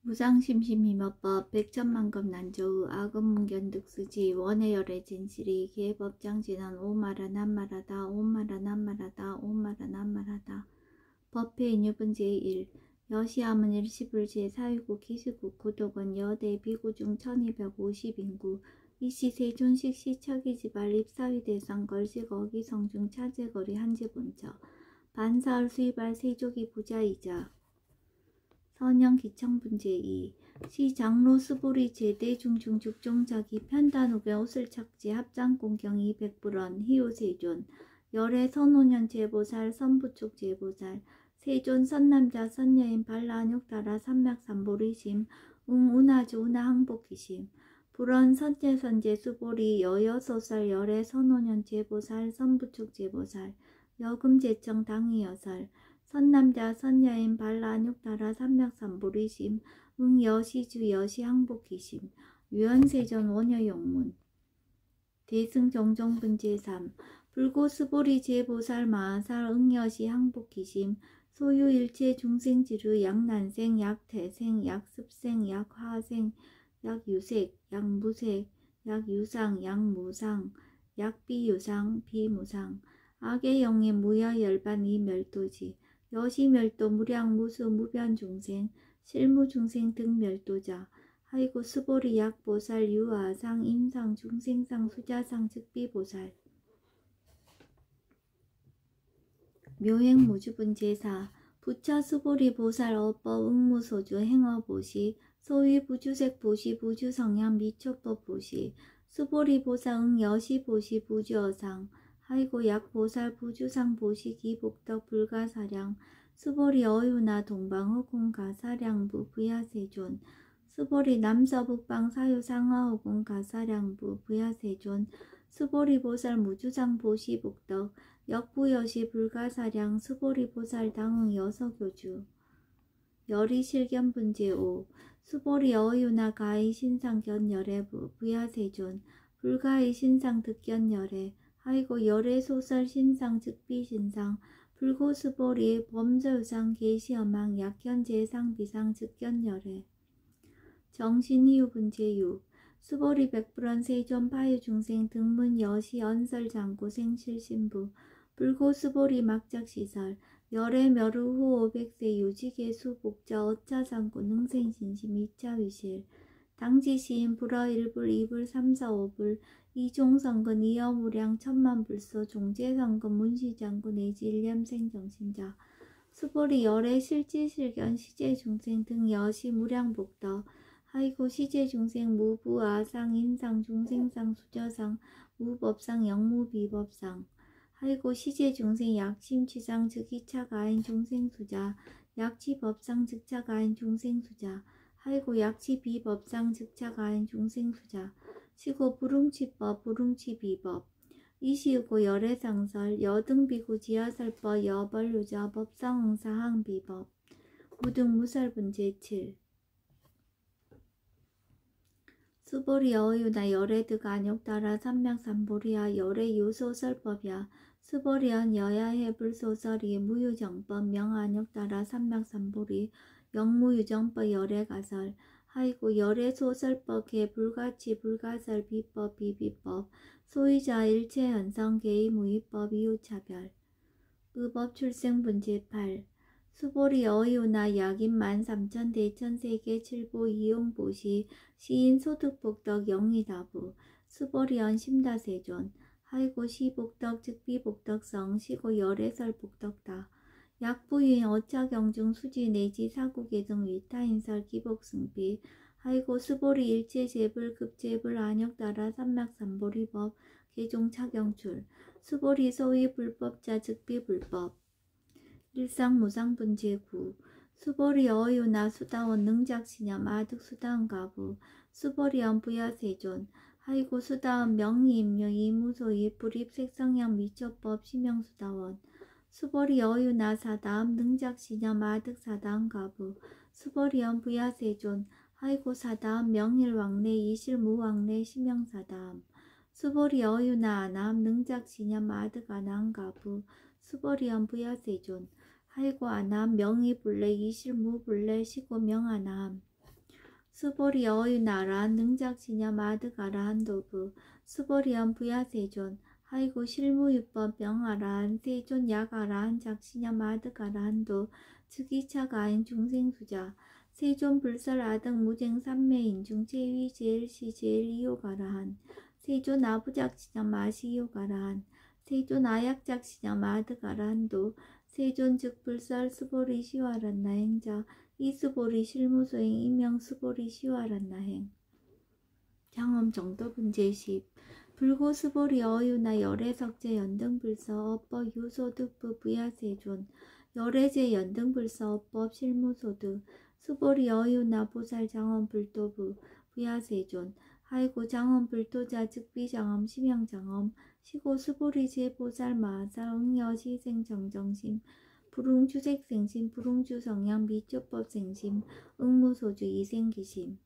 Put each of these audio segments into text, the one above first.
무상심심이법법 백천만급 난조의 악업문견득수지 원해열의 진실이 계법장진한 오마라 난마라다 오마라 난마라다 오마라 난마라다 법회인유분 제1 여시함은 일시불 제4위국 기수국 구독은 여대 비구중 1250인구 이시 세존식 시척이지발 입사위대상 걸식 어기성중 차제거리 한제본처 반사을 수입할 세족이 부자이자 선영 기청분 제2 시 장로 수보리 제대 중중 죽종자기 편단후배 옷을 착지 합장공경 200불원 희우세존 열애 선오년 제보살 선부축 제보살 세존 선남자 선여인 발라안욕따라 삼맥삼보리심 응운하주 운하항복기심 불원 선제선제 수보리 여여소살 열애 선오년 제보살 선부축 제보살 여금제청 당위여살 선남자 선여인 발라안욕따라 삼맥삼보리심 응여시주 여시항복기심 유연세전 원여용문 대승정정분 제3 불고스보리 제보살 마하살 응여시 항복기심 소유일체 중생지루 약난생 약태생 약습생 약화생 약유색 약무색 약유상 약무상 약비유상 비무상 악의 영의 무여열반 이멸도지 여시멸도 무량무수 무변중생 실무중생 등 멸도자 하이고 수보리 약보살 유아상 임상 중생상 수자상 즉비보살 묘행무주분 제4 부처 수보리 보살 어법 응무소주 행어보시 소위 부주색 보시 부주성향 미초법 보시 수보리 보살 응여시 보시 부주어상 하이고 약보살 부주상 보시 기복덕 불가사량 수보리 어유나 동방허공 가사량부 부야세존 수보리 남서북방 사유상하허공 가사량부 부야세존 수보리 보살 무주상 보시 북덕 역부여시 불가사량 수보리 보살 당응 여서교주 열이실견분 제5 수보리 어유나 가히 신상 견열애부 부야세존 불가히 신상 득견열애 하이고 열애 소설 신상 즉비 신상 불고수보리 범저유상 계시어망 약견 제상 비상 즉견열애 정신희우분 제6 수보리 백불원 세존 파유중생 등문 여시 언설 장구 생실신부 불고수보리 막작시설 열애 멸후 후 500세 유지계수 복자 어차장구 능생신심 2차위실 당지시인 불어 1불 2불 3사 5불 이종성근 이어무량 천만불소 종제성근 문시장구 내지 일념생정신자 수보리 열애 실지실견 시제중생 등 여시 무량복덕 하이고 시제중생 무부 아상 인상 중생상 수저상 무법상 영무비법상 하이고 시제중생 약심취상 즉 2차 가인 중생수자 약치법상 즉차 가인 중생수자 하이고 약치비법상 즉차 가인 중생수자 시고 부릉치법 부릉치비법 이시우고 열애상설 여등비구 지하설법 여벌유자 법상응사항비법 무등무설분 제7 수보리 어유나 열애드가 안욕따라 삼맥삼보리야 열애유소설법이야 수보리언 여야해불소설이 무유정법 명안욕따라 삼맥삼보리 영무유정법 열애가설 하이고 열애소설법 개불가치 불가설 비법 비비법 소위자 일체현성 개의무위법 이유차별 의법 출생분 제8 수보리 어유나 약인만 3천 대천세계 칠보 이용보시 시인 소득복덕 영리다부 수보리언 심다세존 하이고 시복덕 즉비복덕성 시고 열애설복덕다 약부인 어차경중 수지 내지 사구계정 위타인설 기복승비 하이고 수보리 일체제불 급제불 안욕따라 삼맥삼보리법 개종차경출 수보리 소위 불법자 즉비불법 일상무상분 제9 수보리 어유나 수다원 능작시념 아득수다원 가부 수보리언 부야세존 하이고 수다원 명의임료 이무소이 불입색성향 미처법 시명수다원 수보리 어유나 사다음 능작시념 아득사다원 가부 수보리언 부야세존 하이고 사다음 명일왕래 이실무왕래 시명사다음 수보리 어유나 아남 능작시념 아득아나한 가부 수보리언 부야세존 하이고 아남 명의불래 이실무불래 시고 명아남 수보리 어유나라 능작시냐 마드가라한 도부 수보리언 부야세존 하이고 실무유법 명하라한 세존 야가라한 작시냐 마드가라한 도 즉이차가인 중생수자 세존 불설 아등 무쟁 삼매인 중 제위 제일시 제일이요가라한 세존 아부작시냐 마시요가라한 세존 아약작시냐 마드가라한 도 세존 즉 불설 수보리 시와란나 행자 이수보리 실무소행 임명수보리 시와란나행 경험 정도분 제10 불고수보리 어유나 열애석제 연등불서 업법 유소득부 부야세존 열애제 연등불서 업법 실무소득 수보리 어유나 보살 장엄불도부 부야세존 하이고 장엄불도자 즉비장엄 심양장엄 시고 수보리 제보살 마살 응여시생 정정심 불웅주색생심 불웅주성향 미조법생심 응무소주 이생기심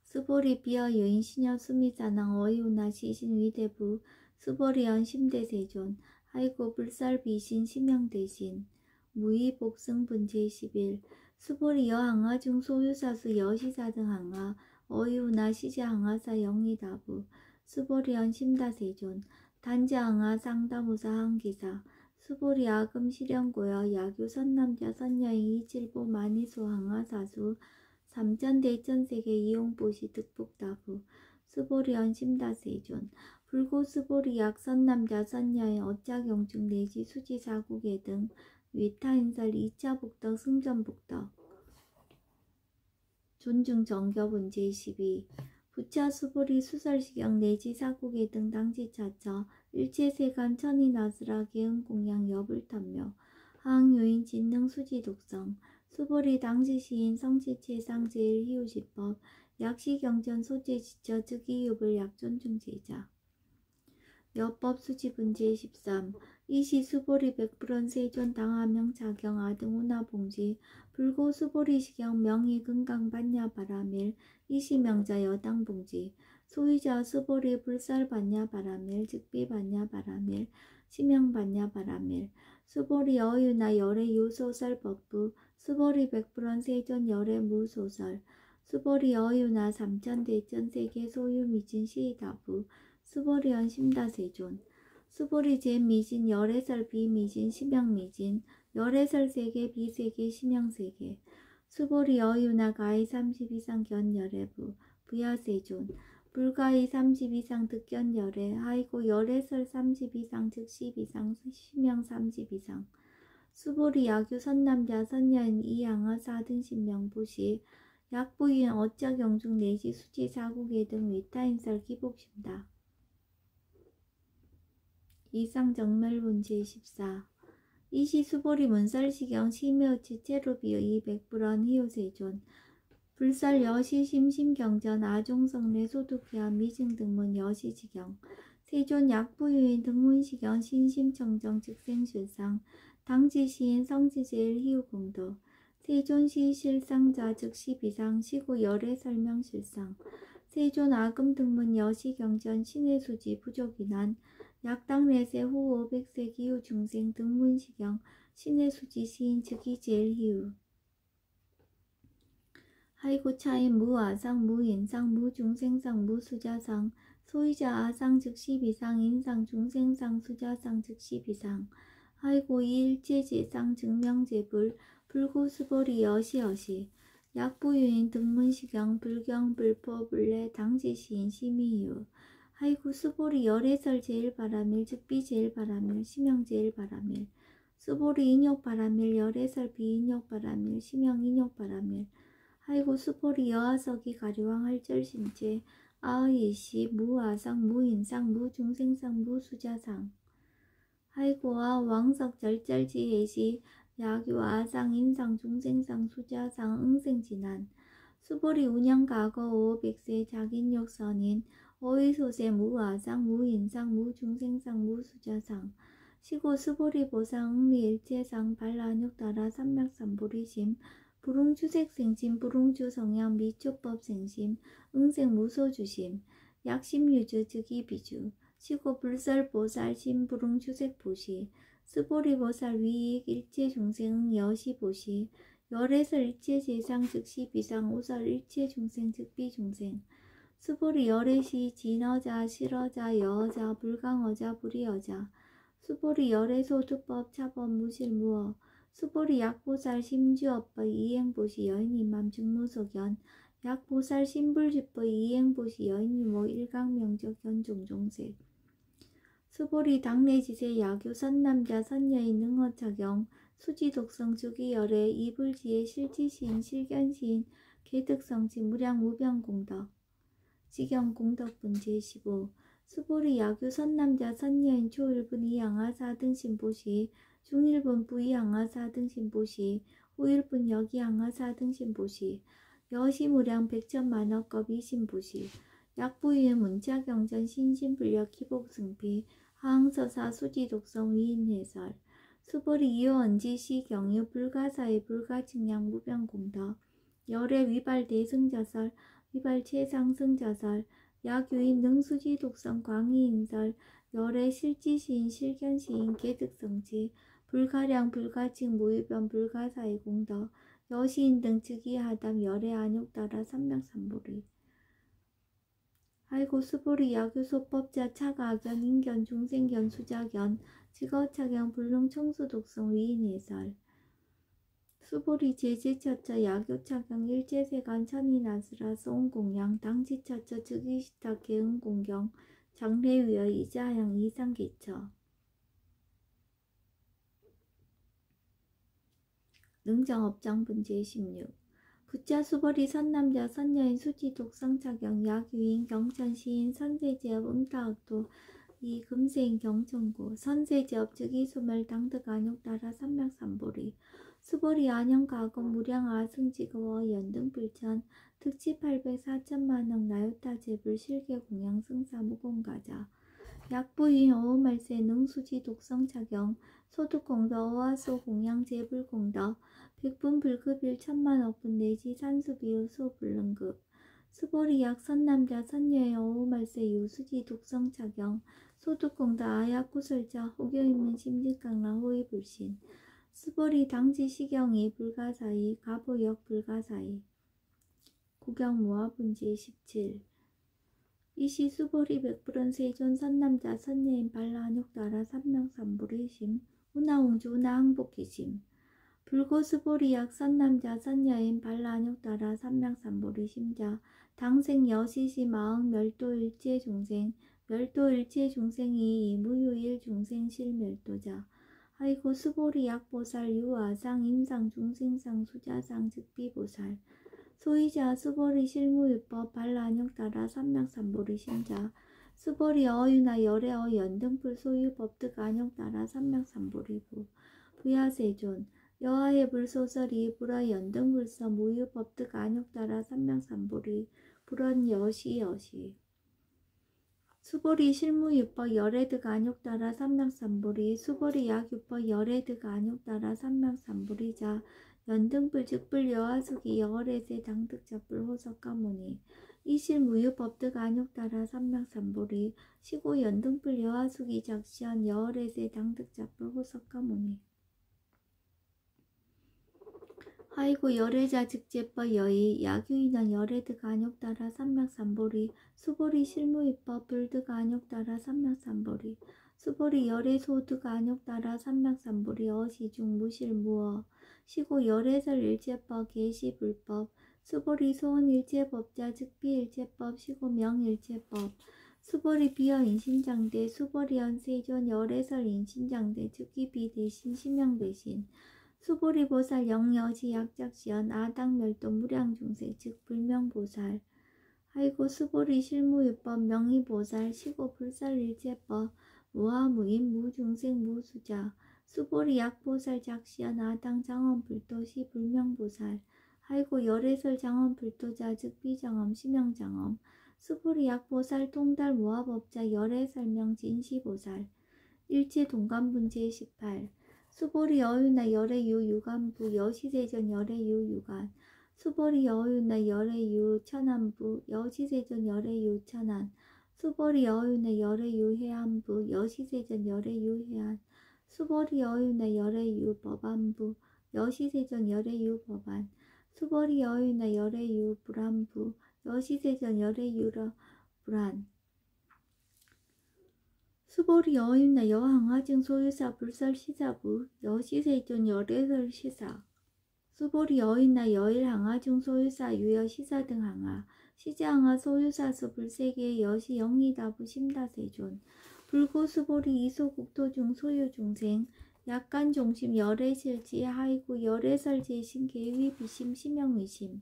수보리 비어 여인 시녀 수미사낭 어이우나 시신 위대부 수보리언 심대세존 하이고 불살 비신 심영대신 무의 복승분 제11 수보리 여항아 중 소유사수 여시사 등 항아 어이우나 시제 항아사 영리다부 수보리언 심다세존 단자항아 쌍다무사 항기사 수보리 아금 실현고여 야교 선남자 선여인 이칠보 만이소 항아사수 삼천대천세계 이용보시 득복다부 수보리언 심다세존 불고 수보리약 선남자 선여인 어짜경중 내지 수지사국의 등 위타인설 2차 복덕 승전복덕 존중 정겨분 제12 부차 수보리 수설시경 내지 사국의 등 당지차처 일체세간 천이나스라 개응공양 여불탐묘 하항요인 진능 수지독성 수보리 당지시인 성지체상 제일희우시법 약시경전 소재지처 즉이유불 약존중제자 여법 수지분 제13 이시 수보리 백불원 세존 당하명 자경 아등 운하봉지 불고 수보리 시경 명의 금강 반야 바라밀 이시 명자 여당 봉지 소위자 수보리 불살 반야 바라밀 즉비 반야 바라밀 시명 반야 바라밀 수보리 어유나 열애 유소설 법부 수보리 백불원 세존 열애 무소설 수보리 어유나 삼천대천 세계 소유 미진 시다부 수보리언 심다세존 수보리 제미진 열애설 비미진 심양미진 열애설 세계 비세계 심양세계 수보리 어유나 가이 30이상 견열애부 부야세존 불가이 30이상 득견열애 하이고 열애설 30이상 즉 10이상 심양 30이상 수보리 야규 선남자 선여인 이양아 사등신명부시 약부인 어짜경중 내지 수지 사국의 등 위타인설 기복심다 이상정멸분 제14 이시 수보리 문설시경 심여치 체로비어 이백불원 희요세존 불설 여시 심심경전 아종성례 소득회와 미증등문 여시지경 세존 약부유인 등문시경 신심청정 즉생실상 당지시인 성지제일 희우공도 세존시 실상자 즉시 비상 시고 열애 설명실상 세존 아금등문 여시경전 신의수지 부족이난 약당내세 후 500세 기후 중생 등문시경 신의수지 시인 즉이 제일 희우 하이고 차인 무아상 무인상 무중생상 무수자상 소이자 아상 즉시 비상 인상 중생상 수자상 즉시 비상 하이고 이일체제상 증명제불 불고수보리 여시여시 약부유인 등문시경 불경 불포 불례 당지시인 심의유 하이고 수보리 열애설 제일바라밀 즉비 제일바라밀 심영 제일바라밀 수보리 인욕바라밀 열애설 비인욕바라밀 심영 인욕바라밀 하이고 수보리 여아석이 가리왕 할절신체 아의시 무아상 무인상 무중생상 무수자상 하이고아 왕석 절절지혜시 야규 아상 인상 중생상 수자상 응생진한 수보리 운영가거 500세 자긴욕선인 어의소세 무아상 무인상 무중생상 무수자상 시고 수보리 보상 응리일체상 발라육따라 삼맥삼보리심 불웅주색생심 불웅주성향 미초법생심 응생무소주심 약심유주 즉이비주 시고 불설보살 심불웅주색보시 수보리보살 위익 일체중생 여시보시 열애설 일체 재상 즉시 비상 오설 일체 중생 즉 비중생 수보리 열애시 진어자 실어자 여어자 불강어자 불이어자 수보리 열애소득법 차법 무실무어 수보리 약보살 심주업법 이행보시 여인이맘 중무소견 약보살 신불지법 이행보시 여인이모 일강명적 견종종색 수보리 당내지세 야교 선남자 선여인 능어착용 수지독성 주기열애 이불지의 실지시인 실견시인 개득성지 무량무병공덕 지경공덕분 제15 수보리 야교 선남자 선여인 초일분 이양하사 등신보시 중일분 부이양하사 등신보시 후일분 여기양하사 등신보시 여시무량 백천만억겁 이신보시 약부위의 문자경전 신신불력 기복승피 하항서사 수지독성 위인해설 수보리 이호언지시 경유 불가사의 불가측량 무병공덕 열애 위발 대승자설 위발 최상승자설 야교인 능수지독성 광희인설 열애 실지시인 실견시인 개득성지 불가량 불가측 무위변 불가사의 공덕 여시인 등 즉위하담 열애 안욕따라 삼명삼보리 아이고 수보리 야교소법자 차가견 인견 중생견 수자견 직어차견 불능청수독성 위인해설 수보리 제제처처 야교차경 일제세간 천인아스라 소음공양 당지처처 즉위시타 개응공경 장례위어 이자양 이상개처 능정업장분 제16 부자 수보리 선남자 선여인 수지독성차경 야규인 경천시인 선세제업 응타학도 이금세인 경천고 선세제업 즉위소멸 당득안욕따라 삼명삼보리 수보리 안영가금 무량아승지거워 연등불천 득치 800 4천만억 나요타제불 실계공양 승사무공가자 약부인 어우말세 능수지 독성차경 소득공덕 어화소 공양 제불공덕 백분 불급일 천만억분 내지 산수비유 소불능급 수보리 약 선남자 선녀의 어우말세 유수지 독성차경 소득공덕 아약구설자 호교인문 심직강라 호위불신 수보리 당지 시경이 불가사의 가보역 불가사의 구경모아분지 17 이시 수보리 백불은 세존 선남자 선녀인 발라한욕따라 삼명삼보리심 운하옹주 운하항복기심 불고 수보리 약 선남자 선녀인 발라한욕따라 삼명삼보리심자 당생 여시시 마응 멸도일체 중생 멸도일체 중생이 무유일 중생 실멸도자 아이고 수보리 약보살 유아상 임상 중생상 수자상 즉비보살 소이자 수보리 실무유법 발라한욕따라 삼명삼보리 심자 수보리 어유나 열애어 연등불 소유법득 안욕따라 삼명삼보리부 부야세존 여하의 불소설이 불화 연등불서 무유법득 안욕따라 삼명삼보리 불원 여시 수보리 실무유법 열애득 안욕따라 삼명삼보리 수보리 약유법 열애득 안욕따라 삼명삼보리자 연등불 즉불 여하수기 여월에세 당득자불 호석가모니 이실무유법득 안욕따라 삼명삼보리 시고 연등불 여하수기 작시한 여월에세 당득자불 호석가모니 아이고 열애자 즉제법 여의 야규인원 열애득 안욕따라 삼명삼보리 수보리 실무유법 불득 안욕따라 삼명삼보리 수보리 열애소득 안욕따라 삼명삼보리 어시중 무실무어 시고 열애설 일제법 계시불법 수보리 소원일제법자 즉비일제법 시고 명일제법 수보리 비어인신장대 수보리 연세존 열애설 인신장대 즉기비 대신 심명 대신 수보리 보살 영여시 약작시연 아당멸도 무량중세 즉 불명보살 아이고 수보리 실무유법 명의보살 시고 불살일제법 무아무인 무중생 무수자 수보리 약보살 작시연 아당 장엄불도시 불명보살 아이고 열애설 장엄불도자 즉 비장엄 심영장엄 수보리 약보살 통달 무아법자 열애설명 진시보살 일체 동감분 제18 수보리 여유나 열애유 유간부 여시세전 열애유 유간 수보리 여유나 열애유 천안부 여시세전 열애유 천안 수보리 여유나 열애유 해안부 여시세전 열애유 해안 수보리 여유나 열애유 법안부 여시세전 열애유 법안 수벌이 여유나 열애유 불안부 여시세전 열애유라 불안 수벌이 여유나 여항하증 소유사 불설 시사부 여시세전 열애설 시사 수벌이 여인나 여일 항하중 소유사 유여 시사 등 항하 시제항하 소유사수 불세계의 여시 영리다부 심다세존 불고 수벌이 이소 국토중 소유 중생 약간 종심 열애실지 하이구 열애설 제신 계위 비심 심영의심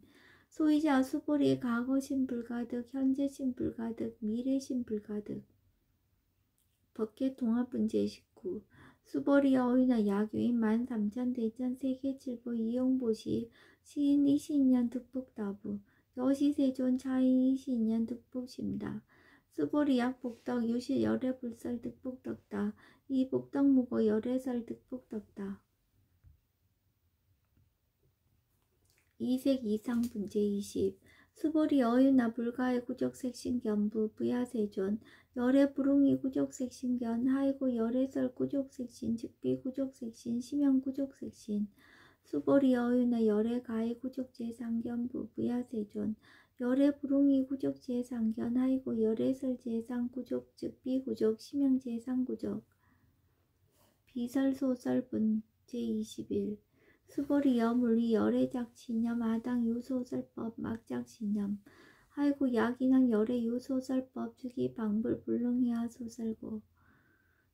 소이자 수벌이 과거심 불가득 현재심 불가득 미래심 불가득 법계 통합분제 19 수벌이 어휘나 야교인 13,000 대천 세계칠보 이용보시 시인 22년 득복다부 여시세존 차인 22년 득복심다 수벌이 약복덕 유실 열애불설 득복덕다 이복덕무고 열애설 득복덕다 이색 이상분제 20 수벌이 어유나 불가의 구적색신견부 부야세존 열애 불웅이 구적색신견 하이고 열애설 구적색신 즉비 구적색신 심형 구적색신 수벌이 어유나 열애 가의 구적재상견부 부야세존 열애 불웅이 구적재상견 하이고 열애설 재상구적 즉비 구적 심형 재상구적 비설소설분 제21 수벌이 여물리 열애작신념 아당 유소설법 막작신념 하이고 야기난 열애 유소설법 즉이 방불 불능해야 소설고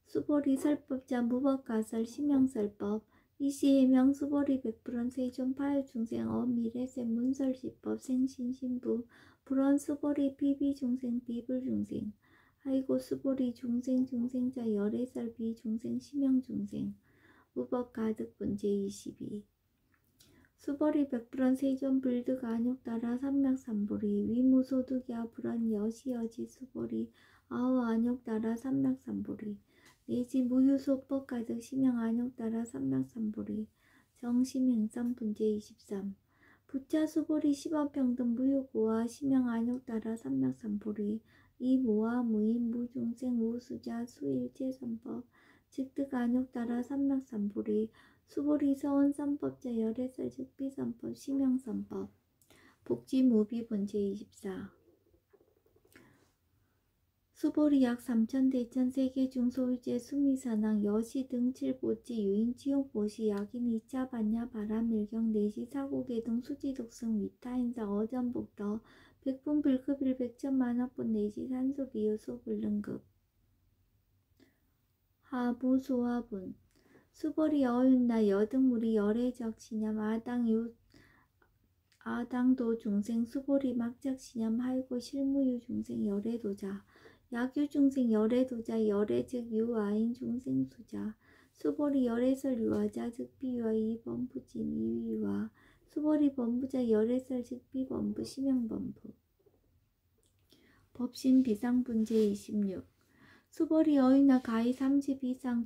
수벌이 설법자 무법가설 심형설법 이시해명 수벌이 백불원 세존 파유중생 어미래세 문설시법 생신신부 불원 수벌이 비비중생 비불중생 하이고 수벌이 중생자 열애설 비중생 심형중생 무법가득분제 22 수벌이 백불원 세존 불득 안욕따라 삼맥삼보리 위무소득야 불원 여시여지 수벌이 아우 안욕따라 삼맥삼보리 내지 무유소법 가득 심형 안욕따라 삼맥삼보리 정심행선분제 23 부차 수벌이 시범평등 무유고와 심형 안욕따라 삼맥삼보리 이무와 무인 무중생 무수자 수일체선법 즉득 안욕따라 삼맥삼보리 수벌이 서원선법자 열애설 즉비선법 심형선법 복지무비분제 24 수벌이 약 3천 대천 세계중 소유제 수미사낭 여시 등 7보지 유인치용보시 약인 2차 반야 바람일경 내시 사고계 등 수지독성 위타인사 어전복더 백분 불급일 백천만억분 내시 산소비효소 불능급 하부소화분 수벌이 어윤나 여등물이 열애적신념 아당도 중생 수벌이 막적신념 하이고 실무유 중생 열애도자 약유 중생 열애도자 열애즉 유아인 중생 수자 수벌이 열애설 유아자 즉 비유아 이범부진 이유아 수벌이 범부자 열애설 즉 비범부 심형범부 법신 비상분제 26 수벌이 어이나 가히 30 이상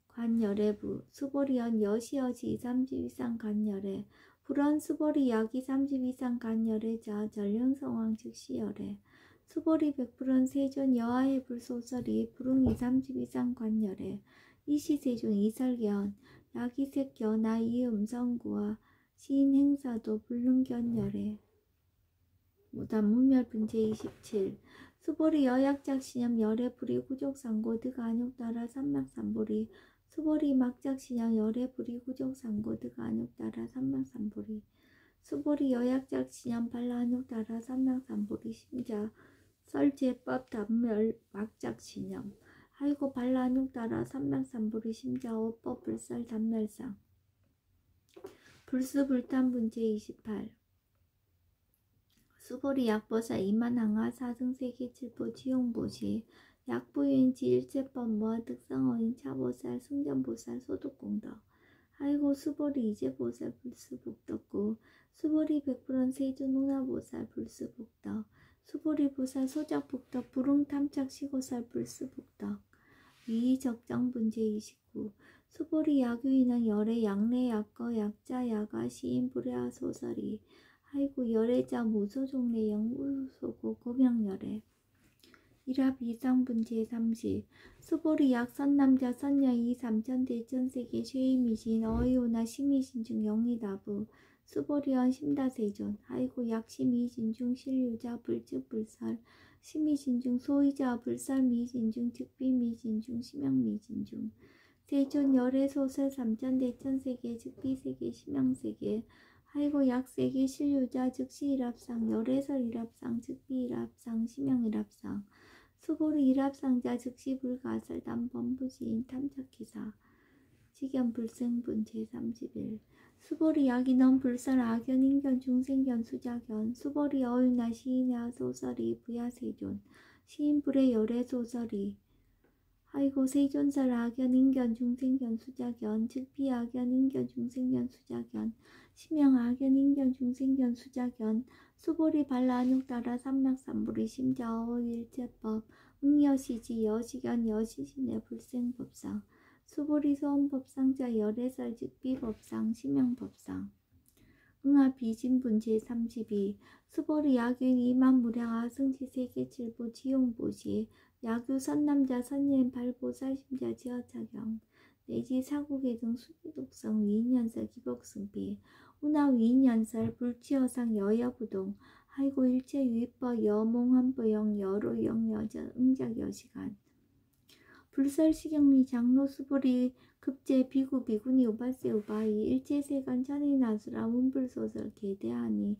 관열애부 수벌이 연 여시여지 30 이상 간열애 불원 수벌이 약이 30 이상 간열애자 전령성왕 즉시열애 수벌이 백불원 세존 여하의 불소설이 불웅이 30 이상 관열애 이시세존 이설견 약이색견 나이 음성구와 시인행사도 불능견열애 무단무멸분제 27 수벌이 여약작신념 열애 불이 구족상고 득 안욕따라 삼맥삼보리 수벌이 막작신념 열애 불이 구족상고 득 안욕따라 삼맥삼보리 수벌이 여약작신념 발라안욕따라 삼맥삼보리 심자 설제법 단멸 막작신념 하이고 발라안욕따라 삼맥삼보리 심자 어법 불설 단멸상 불수불탄분제 28 수벌이 약보사 이만항하 사승세계칠보 지용보시 약부유인지 일제법 모아 득상어인 차보살 승전보살 소득공덕 하이고 수벌이 이제보살 불수복덕구 수벌이 백불원 세존 운하보살 불수복덕 수벌이 보살 소작복덕 불응탐착시고살 불수복덕 위적정분제 29 수벌이 야규인한 열애 양례 약거 약자 야가 시인 불야하 소설이 하이고 열애자 무소종례 영무소고 고명열애 일합 이상분 제30 수보리 약 선남자 선녀이 삼천대 천세계 쉐이미신 어이오나 심이신중 영이다부 수보리언 심다세존 아이고 약 심이신중 실류자 불즉불설 심이신중 소이자 불설 미신중 즉비 미신중 심양 미신중 세존 열애소설 삼천대 천세계 즉비세계 심양세계 아이고 약세계 실류자 즉시 일합상 열애설 일합상 즉비 일합상 심양 일합상 수보리 일합상자 즉시 불가설 담범부지인 탐착기사 직연 불생분 제31 수보리 약인원 불설 악연 인견 중생견 수자견 수보리 어윤나 시인야 소설이 부야세존 시인불의 열애 소설이 아이고 세존설 악연 인견 중생견 수자견 즉비 악연 인견 중생견 수자견 심양 악연 인견 중생견 수자견 수보리 발라안육 따라 삼맥삼불이 심자어 일제법 응여시지 여시견 여시신의 불생법상 수보리 소원법상자 열애설 즉비법상 심양법상 응아 비진분 제32 수보리 야균 이만무량아 승지세계칠보 지용보시 야규 선남자 선예인 발보살심자 지어차경 내지 사국의 등 수기독성 위인연설 기복승비 운하 위인연설 불치여상 여여부동 아이고 일체 유입법 여몽환보영 여로영 여전 응작 여시간 불설시경리 장로 수보리 급제 비구 비구니 우바세 우바이 일체세간 천인아수라 운불소설 개대하니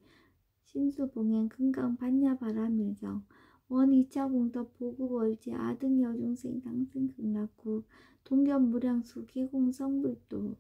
신수봉행 금강 반야 바라밀경 원 2차 공덕 보구월제 아등 여중생 당승 극락구 동견무량수 기공성불도